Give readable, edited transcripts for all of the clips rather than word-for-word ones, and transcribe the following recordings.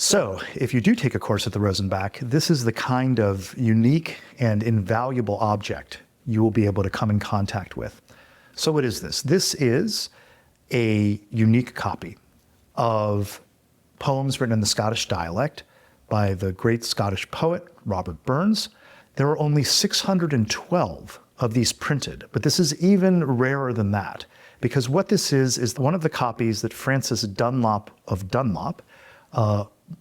So if you do take a course at the Rosenbach, this is the kind of unique and invaluable object you will be able to come in contact with. So what is this? This is a unique copy of poems written in the Scottish dialect by the great Scottish poet Robert Burns. There are only 612 of these printed, but this is even rarer than that, because what this is one of the copies that Francis Dunlop of Dunlop,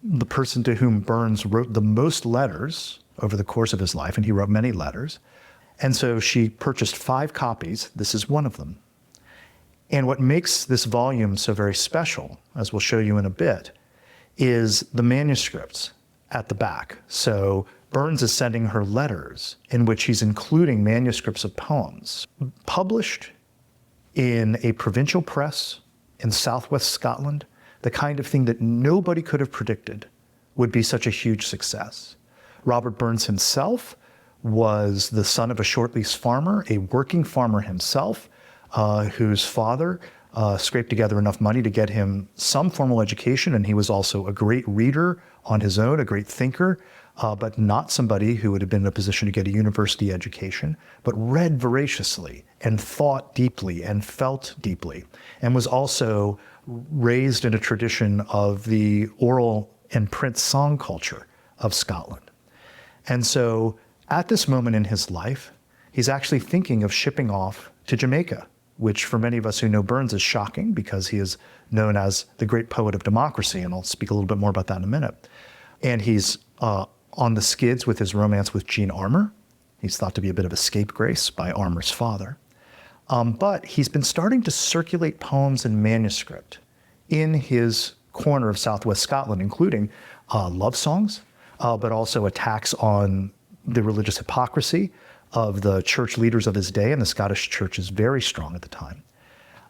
the person to whom Burns wrote the most letters over the course of his life, and he wrote many letters. And so she purchased 5 copies. This is one of them. And what makes this volume so very special, as we'll show you in a bit, is the manuscripts at the back. So Burns is sending her letters in which he's including manuscripts of poems published in a provincial press in southwest Scotland, the kind of thing that nobody could have predicted would be such a huge success. Robert Burns himself was the son of a short lease farmer, a working farmer himself, whose father scraped together enough money to get him some formal education, and he was also a great reader on his own, a great thinker, but not somebody who would have been in a position to get a university education, but read voraciously and thought deeply and felt deeply, and was also raised in a tradition of the oral and print song culture of Scotland. And so at this moment in his life, he's actually thinking of shipping off to Jamaica, which for many of us who know Burns is shocking because he is known as the great poet of democracy, and I'll speak a little bit more about that in a minute. And he's on the skids with his romance with Jean Armour. He's thought to be a bit of a scapegrace by Armour's father. But he's been starting to circulate poems and manuscript in his corner of southwest Scotland, including love songs, but also attacks on the religious hypocrisy of the church leaders of his day, and the Scottish church is very strong at the time.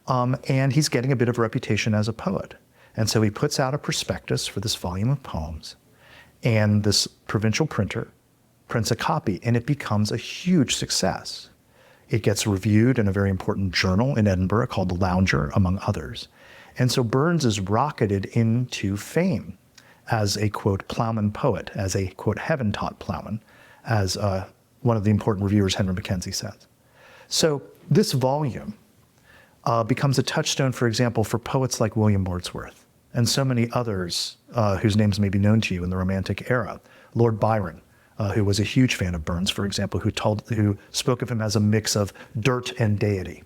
And he's getting a bit of a reputation as a poet. And so he puts out a prospectus for this volume of poems, and this provincial printer prints a copy, and it becomes a huge success. It gets reviewed in a very important journal in Edinburgh called The Lounger, among others. And so Burns is rocketed into fame as a, quote, ploughman poet, as a, quote, heaven-taught ploughman, as one of the important reviewers, Henry Mackenzie, says. So this volume becomes a touchstone, for example, for poets like William Wordsworth and so many others whose names may be known to you in the Romantic era. Lord Byron, who was a huge fan of Burns, for example, who spoke of him as a mix of dirt and deity.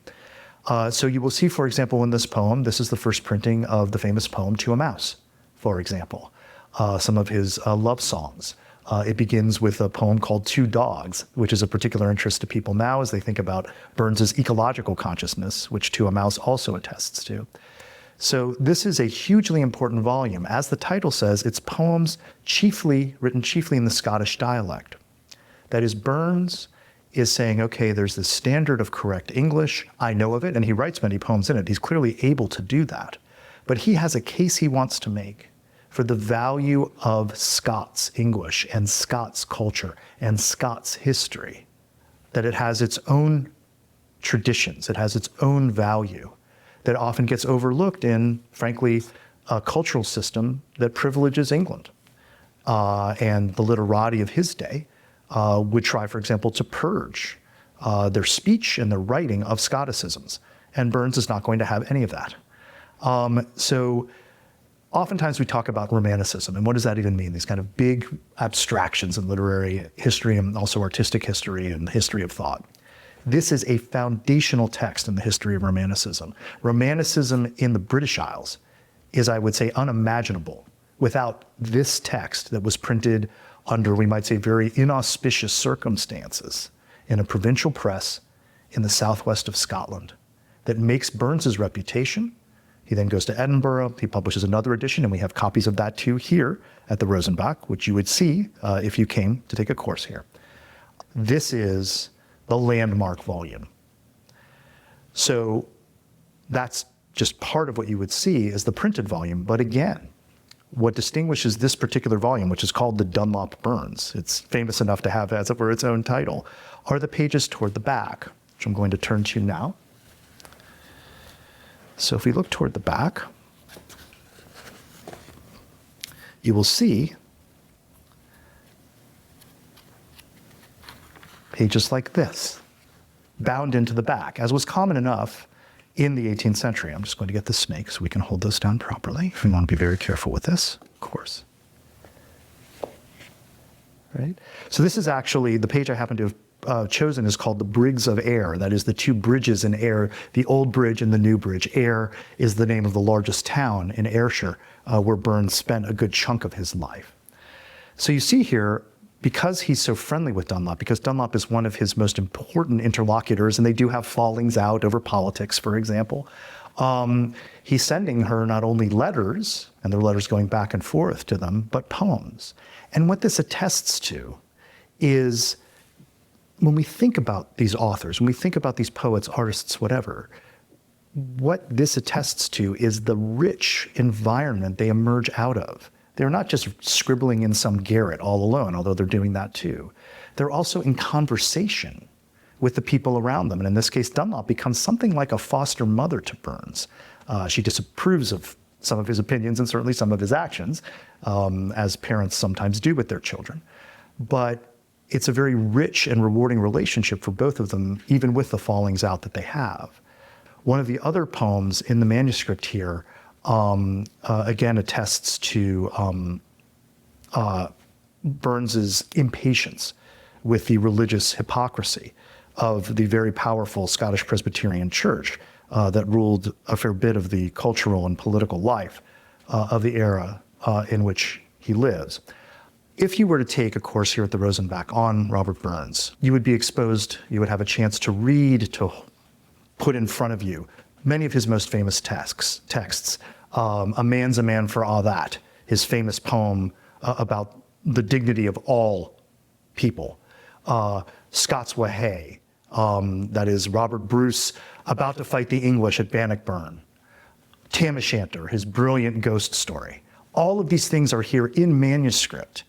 So you will see, for example, in this poem, this is the first printing of the famous poem To a Mouse, for example. Some of his love songs. It begins with a poem called Two Dogs, which is of particular interest to people now as they think about Burns's ecological consciousness, which To a Mouse also attests to. So this is a hugely important volume. As the title says, it's poems written chiefly in the Scottish dialect. That is, Burns is saying, okay, there's this standard of correct English. I know of it, and he writes many poems in it. He's clearly able to do that. But he has a case he wants to make for the value of Scots English and Scots culture and Scots history, that it has its own traditions, it has its own value that often gets overlooked in, frankly, a cultural system that privileges England. And the literati of his day would try, for example, to purge their speech and their writing of Scotticisms. And Burns is not going to have any of that. So oftentimes we talk about Romanticism, and what does that even mean? These kind of big abstractions in literary history and also artistic history and the history of thought. This is a foundational text in the history of Romanticism. Romanticism in the British Isles is, I would say, unimaginable without this text that was printed under, we might say, very inauspicious circumstances in a provincial press in the southwest of Scotland that makes Burns's reputation. He then goes to Edinburgh, he publishes another edition, and we have copies of that too here at the Rosenbach, which you would see if you came to take a course here. This is the landmark volume. So that's just part of what you would see as the printed volume. But again, what distinguishes this particular volume, which is called the Dunlop Burns, it's famous enough to have as it were its own title, are the pages toward the back, which I'm going to turn to now. So if we look toward the back, you will see pages like this, bound into the back, as was common enough in the 18th century. I'm just going to get the snake so we can hold those down properly. We want to be very careful with this, of course. Right? So this is actually, the page I happen to have chosen is called the Briggs of Ayr. That is the two bridges in Ayr, the Old Bridge and the New Bridge. Ayr is the name of the largest town in Ayrshire, where Burns spent a good chunk of his life. So you see here, because he's so friendly with Dunlop, because Dunlop is one of his most important interlocutors, and they do have fallings out over politics, for example, he's sending her not only letters, and there are letters going back and forth to them, but poems. And what this attests to is, when we think about these authors, when we think about these poets, artists, whatever, what this attests to is the rich environment they emerge out of. They're not just scribbling in some garret all alone, although they're doing that too. They're also in conversation with the people around them. And in this case, Dunlop becomes something like a foster mother to Burns. She disapproves of some of his opinions and certainly some of his actions, as parents sometimes do with their children. But it's a very rich and rewarding relationship for both of them, even with the fallings out that they have. One of the other poems in the manuscript here again attests to Burns's impatience with the religious hypocrisy of the very powerful Scottish Presbyterian Church that ruled a fair bit of the cultural and political life of the era in which he lives. If you were to take a course here at the Rosenbach on Robert Burns, you would be exposed, you would have a chance to read, to put in front of you many of his most famous texts. A Man's a Man for All That, his famous poem about the dignity of all people. Scots Wha Hae, that is Robert Bruce about to fight the English at Bannockburn. Tam O'Shanter, his brilliant ghost story. All of these things are here in manuscript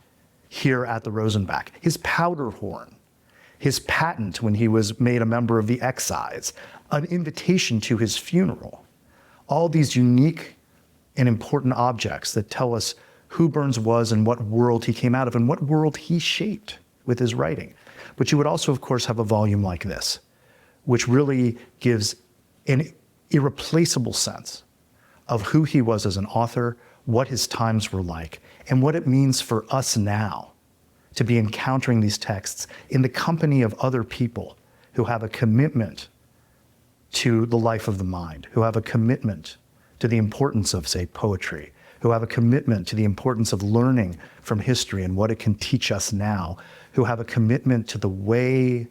here at the Rosenbach. His powder horn, his patent when he was made a member of the Excise, an invitation to his funeral. All these unique and important objects that tell us who Burns was and what world he came out of and what world he shaped with his writing. But you would also, of course, have a volume like this, which really gives an irreplaceable sense of who he was as an author, what his times were like, and what it means for us now to be encountering these texts in the company of other people who have a commitment to the life of the mind, who have a commitment to the importance of, say, poetry, who have a commitment to the importance of learning from history and what it can teach us now, who have a commitment to the way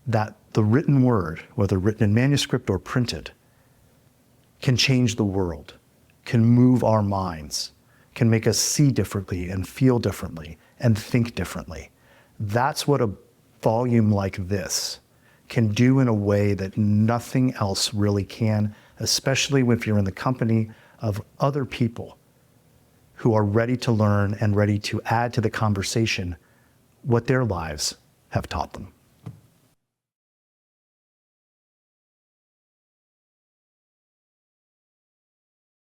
that the written word, whether written in manuscript or printed, can change the world, can move our minds, can make us see differently and feel differently and think differently. That's what a volume like this can do in a way that nothing else really can, especially if you're in the company of other people who are ready to learn and ready to add to the conversation what their lives have taught them.